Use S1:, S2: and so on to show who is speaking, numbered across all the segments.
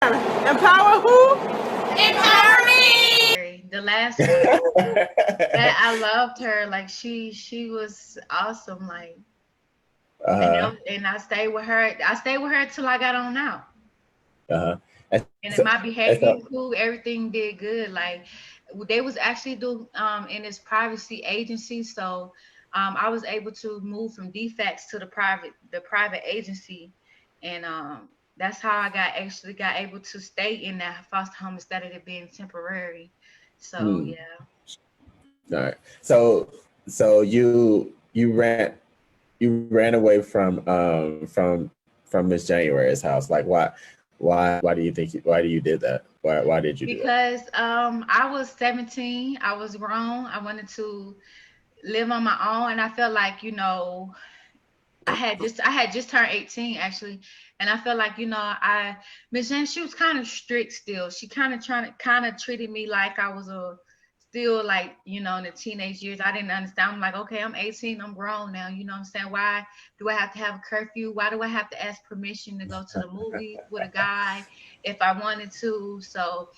S1: Empower who? Empower me.
S2: The last one, that I loved her. Like she was awesome. Like,
S3: Uh-huh.
S2: and I stayed with her. I stayed with her till I got on out.
S3: Uh-huh. And so,
S2: And in my
S3: and so
S2: behavior cool, everything did good. Like they was actually do in this privacy agency, so I was able to move from defects to the private agency, and that's how I got able to stay in that foster home instead of it being temporary. So
S3: hmm.
S2: yeah.
S3: All right. So you ran away from Miss January's house. Like why do you why do you did that? Why did you do that?
S2: Because I was 17, I was grown, I wanted to live on my own, and I felt like, I had just turned 18 actually, and I felt like, Miss Jen, she was kind of strict still. She kind of treated me like I was a still like, in the teenage years. I didn't understand. I'm like, okay, I'm 18, I'm grown now. You know what I'm saying? Why do I have to have a curfew? Why do I have to ask permission to go to the movies with a guy if I wanted to? So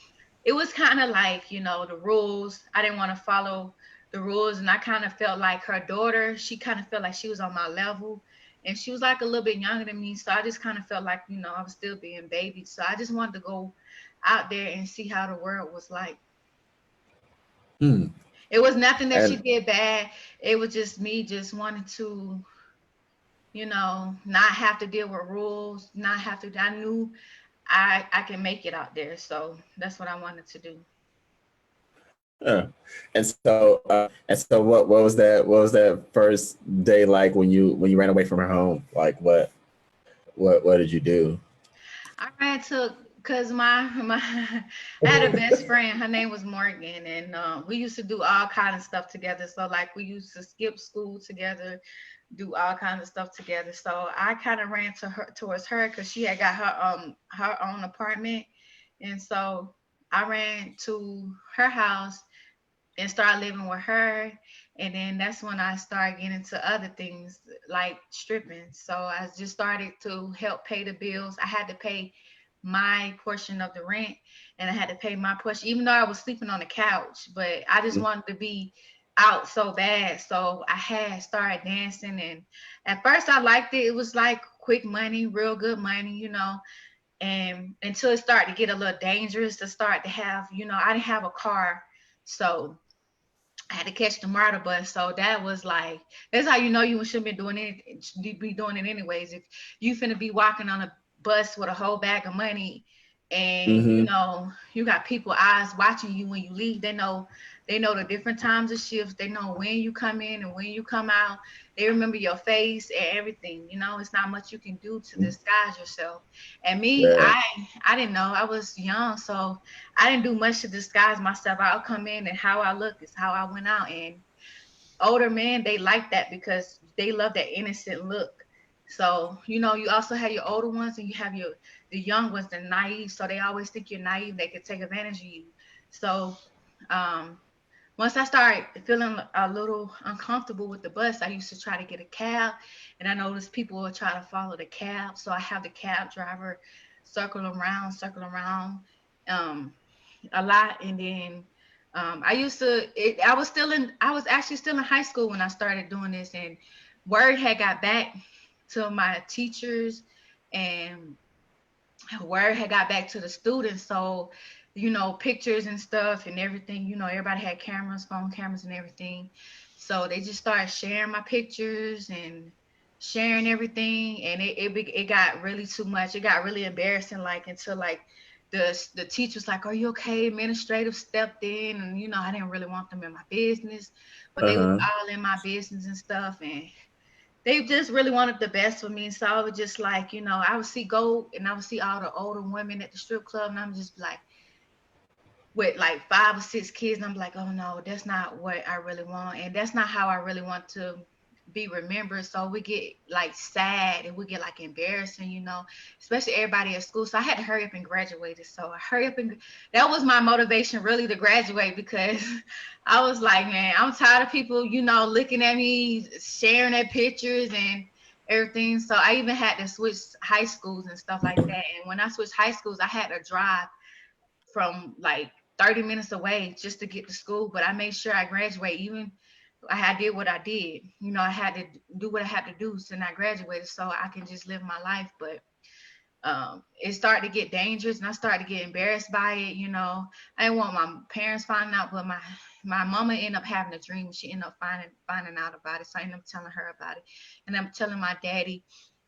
S2: it was kind of like, the rules. I didn't want to follow the rules. And I kind of felt like her daughter, she kind of felt like she was on my level. And she was like a little bit younger than me. So I just kind of felt like, I was still being babied. So I just wanted to go out there and see how the world was like.
S3: Hmm.
S2: It was nothing that she
S3: And
S2: did bad. It was just me just wanting to, not have to deal with rules, not have to. I knew I can make it out there. So that's what I wanted to do.
S3: uh, and so what was that first day like when you ran away from her home? Like what did you do?
S2: I ran to because my I had a best friend. Her name was Morgan, and we used to do all kind of stuff together. So like we used to skip school together, do all kinds of stuff together. So I kind of ran towards her because she had got her own apartment, and so I ran to her house and started living with her. And then that's when I started getting into other things like stripping. So I just started to help pay the bills. I had to pay my portion of the rent, and I had to pay my portion, even though I was sleeping on the couch. But I just wanted to be out so bad. So I had started dancing, and at first I liked it. It was like quick money, real good money, and until it started to get a little dangerous to start to have, I didn't have a car. So I had to catch the MARTA bus, so that was like that's how you shouldn't be doing it. Be doing it anyways. If you finna be walking on a bus with a whole bag of money, and
S3: Mm-hmm.
S2: you got people eyes watching you when you leave. They know the different times of shifts. They know when you come in and when you come out. They remember your face and everything. It's not much you can do to disguise yourself. And me,
S3: Right.
S2: I didn't know. I was young, so I didn't do much to disguise myself. I'll come in and how I look is how I went out. And older men, they like that because they love that innocent look. So, you also have your older ones and you have the young ones, the naive. So they always think you're naive. They could take advantage of you. So, um, once I started feeling a little uncomfortable with the bus, I used to try to get a cab, and I noticed people would try to follow the cab. So I have the cab driver circle around, um, a lot, and then I used to. I was actually still in high school when I started doing this, and word had got back to my teachers, and word had got back to the students. So, pictures and stuff and everything, everybody had cameras, phone cameras and everything. So they just started sharing my pictures and sharing everything. And it got really too much. It got really embarrassing, like until like the teacher's like, "Are you okay?" Administrative stepped in, and I didn't really want them in my business, but they was
S3: Uh-huh.
S2: all in my business and stuff. And they just really wanted the best for me. So I was just like, I would see gold and I would see all the older women at the strip club, and I'm just like, with like 5 or 6 kids, and I'm like, oh no, that's not what I really want, and that's not how I really want to be remembered. So we get like sad and we get like embarrassing, especially everybody at school. So I had to hurry up and graduate. So I hurry up and that was my motivation really to graduate because I was like, man, I'm tired of people, looking at me, sharing their pictures, and everything. So I even had to switch high schools and stuff like that. And when I switched high schools, I had to drive from like 30 minutes away just to get to school. But I made sure I graduate. Even did what I did. You know, I had to do what I had to do since I graduated, so I can just live my life. But it started to get dangerous, and I started to get embarrassed by it. You know, I didn't want my parents finding out, but my mama ended up having a dream. She ended up finding out about it, so I ended up telling her about it, and I'm telling my daddy,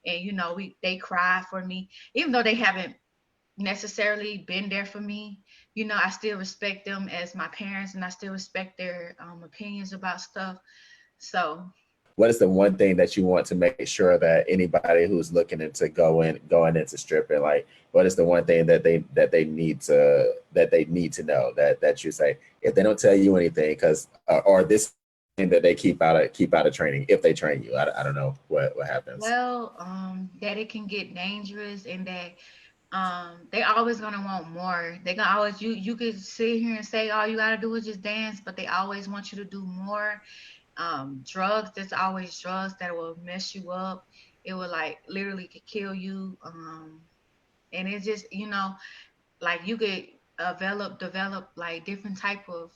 S2: and you know, they cried for me, even though they haven't necessarily been there for me. You know, I still respect them as my parents, and I still respect their opinions about stuff. So
S3: What is the one thing that you want to make sure that anybody who's looking into going into stripping, like what is the one thing that they need to know that you say if they don't tell you anything, because or this thing that they keep out of training if they train you? I don't know what happens.
S2: well, that it can get dangerous, and that they always gonna want more. They gonna always, you could sit here and say all you gotta do is just dance, but they always want you to do more. Drugs, there's always drugs that will mess you up. It will like literally could kill you. And it's just, you know, like you could develop like different type of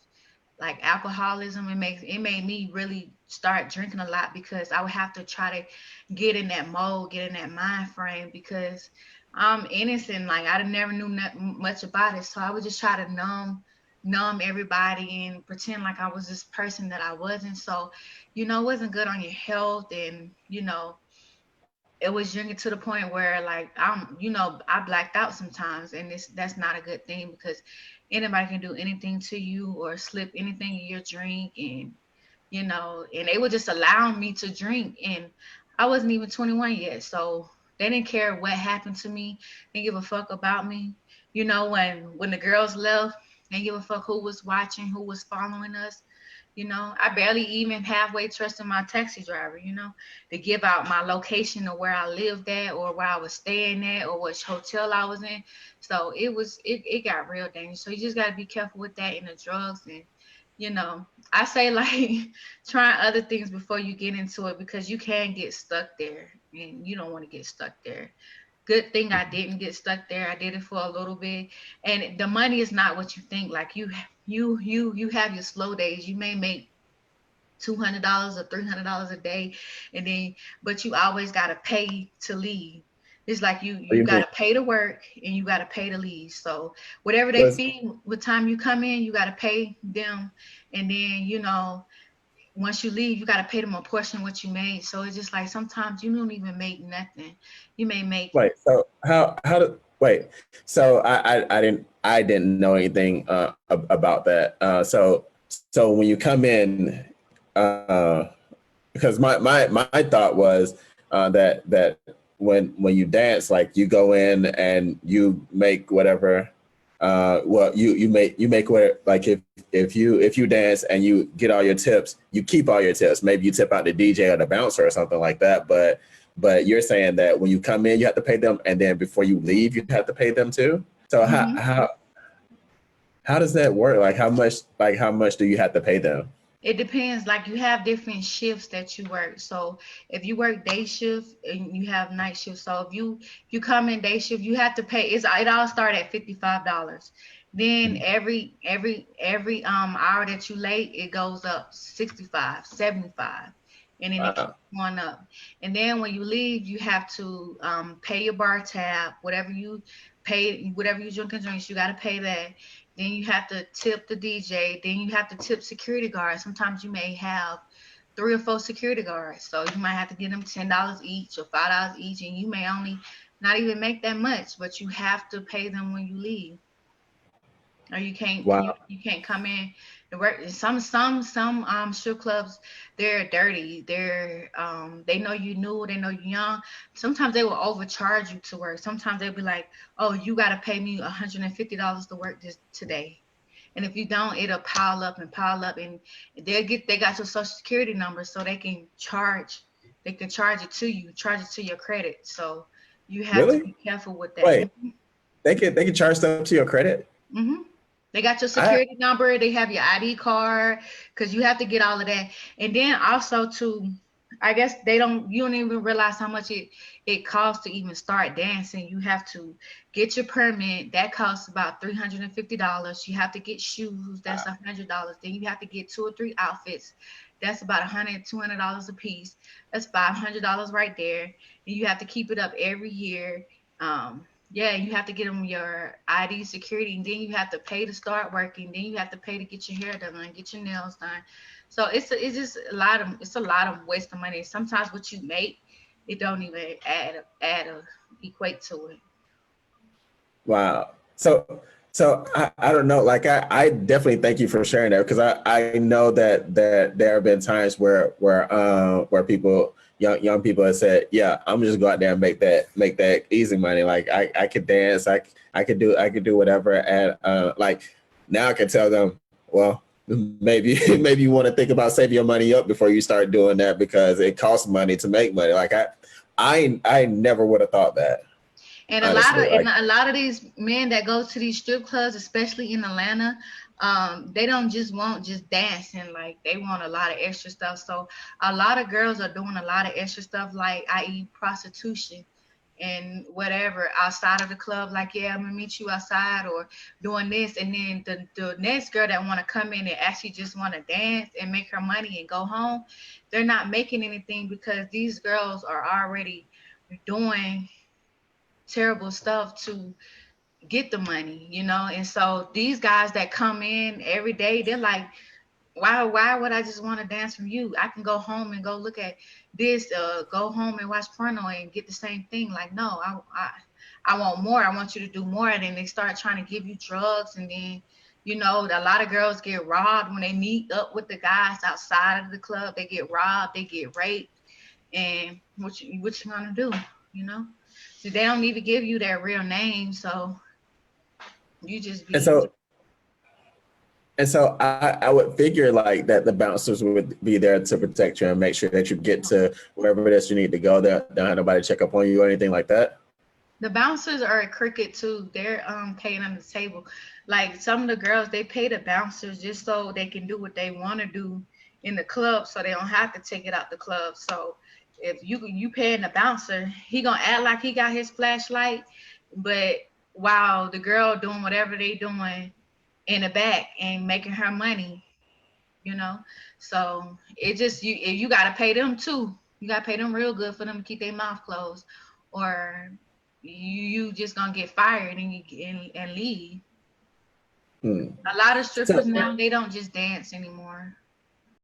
S2: like alcoholism. It made me really start drinking a lot, because I would have to try to get in that mode, get in that mind frame, because I'm innocent. Like I never knew much about it, so I would just try to numb everybody and pretend like I was this person that I wasn't. So, you know, it wasn't good on your health, and you know, it was drinking to the point where like you know, I blacked out sometimes, and that's not a good thing, because anybody can do anything to you or slip anything in your drink. And you know, and they would just allow me to drink, and I wasn't even 21 yet, so they didn't care what happened to me. They didn't give a fuck about me. You know, when the girls left, they didn't give a fuck who was watching, who was following us. You know, I barely even halfway trusted my taxi driver, you know, to give out my location of where I lived at, or where I was staying at, or which hotel I was in. So it got real dangerous. So you just got to be careful with that and the drugs. And, you know, I say like try other things before you get into it, because you can get stuck there, and you don't want to get stuck there. Good thing I didn't get stuck there. I did it for a little bit, and the money is not what you think. Like you have your slow days. You may make $200 or $300 a day, and then but you always gotta pay to leave. It's like
S3: What do
S2: you
S3: you mean?
S2: gotta pay to work, and you gotta pay to leave. So whatever they
S3: Was
S2: feed, what time you come in, you gotta pay them, and then you know, once you leave, you got to pay them a portion of what you made. So it's just like sometimes you don't even make nothing. You may make.
S3: wait, so how did wait? So I didn't know anything about that. So when you come in, uh, because my thought was that when you dance, like you go in and you make whatever. Well, you make what, like if you dance and you get all your tips, you keep all your tips. Maybe you tip out the DJ or the bouncer or something like that. But you're saying that when you come in, you have to pay them, and then before you leave, you have to pay them too. So
S2: Mhm.
S3: how does that work? Like how much do you have to pay them?
S2: It depends. Like you have different shifts that you work. So if you work day shift and you have night shift, so if you come in day shift, you have to pay. It all start at $55. Then every hour that you late, it goes up 65, 75, and then it keeps
S3: Wow.
S2: going up. And then when you leave, you have to pay your bar tab, whatever you drink and drinks, you got to pay that. Then you have to tip the DJ. Then you have to tip security guards. Sometimes you may have 3 or 4 security guards. So you might have to give them $10 each or $5 each. And you may only not even make that much, but you have to pay them when you leave. Or
S3: Wow.
S2: you can't come in to work. Some strip clubs, they're dirty. They know you new, they know you young. Sometimes they will overcharge you to work. Sometimes they'll be like, oh, you gotta pay me $150 to work this today. And if you don't, it'll pile up, and they got your social security number, so they can charge it to you, charge it to your credit. So you have to
S3: Really?
S2: be careful with that.
S3: Wait, they can charge stuff to your credit?
S2: Hmm. They got your
S3: I
S2: security number. They have your ID card, because you have to get all of that. And then also too, I guess you don't even realize how much it costs to even start dancing. You have to get your permit. That costs about $350. You have to get shoes. That's $100. Then you have to get 2 or 3 outfits. That's about $100, $200 a piece. That's $500 right there. And you have to keep it up every year. Yeah, you have to get them your ID security, and then you have to pay to start working. Then you have to pay to get your hair done, get your nails done. So it's just a lot of waste of money. Sometimes what you make, it don't even equate to it.
S3: Wow. So I don't know. Like I definitely thank you for sharing that, because I know that there have been times where people young people have said, yeah, I'm just go out there and make that easy money. Like I could dance, I could do whatever, and like now I can tell them, well, maybe maybe you want to think about saving your money up before you start doing that, because it costs money to make money. Like I never would have thought that.
S2: And
S3: Honestly, like,
S2: a lot of these men that go to these strip clubs, especially in Atlanta, they don't just want just dancing. Like they want a lot of extra stuff. So a lot of girls are doing a lot of extra stuff, like i.e. prostitution and whatever outside of the club. Like, yeah, I'm gonna meet you outside, or doing this. And then the next girl that want to come in and actually just want to dance and make her money and go home, they're not making anything, because these girls are already doing terrible stuff to get the money, And so these guys that come in every day, they're like, why would I just want to dance from you? I can go home and go look at this, go home and watch porno and get the same thing. Like, no, I want more. I want you to do more. And then they start trying to give you drugs, and then a lot of girls get robbed when they meet up with the guys outside of the club. They get robbed, they get raped, and what you gonna do, you know? So they don't even give you their real name, so you just
S3: and
S2: be.
S3: so And so I would figure like that the bouncers would be there to protect you and make sure that you get to wherever it is you need to go. They don't have nobody check up on you or anything like that.
S2: The bouncers are a cricket too. They're paying on the table. Like some of the girls, they pay the bouncers just so they can do what they want to do in the club, so they don't have to take it out the club. So if you paying the bouncer, he gonna act like he got his flashlight, but while the girl doing whatever they doing in the back and making her money, you know. So it just you got to pay them too. You got to pay them real good for them to keep their mouth closed, or you just gonna get fired and leave.
S3: Hmm.
S2: A lot of strippers
S3: So
S2: now, they don't just dance anymore.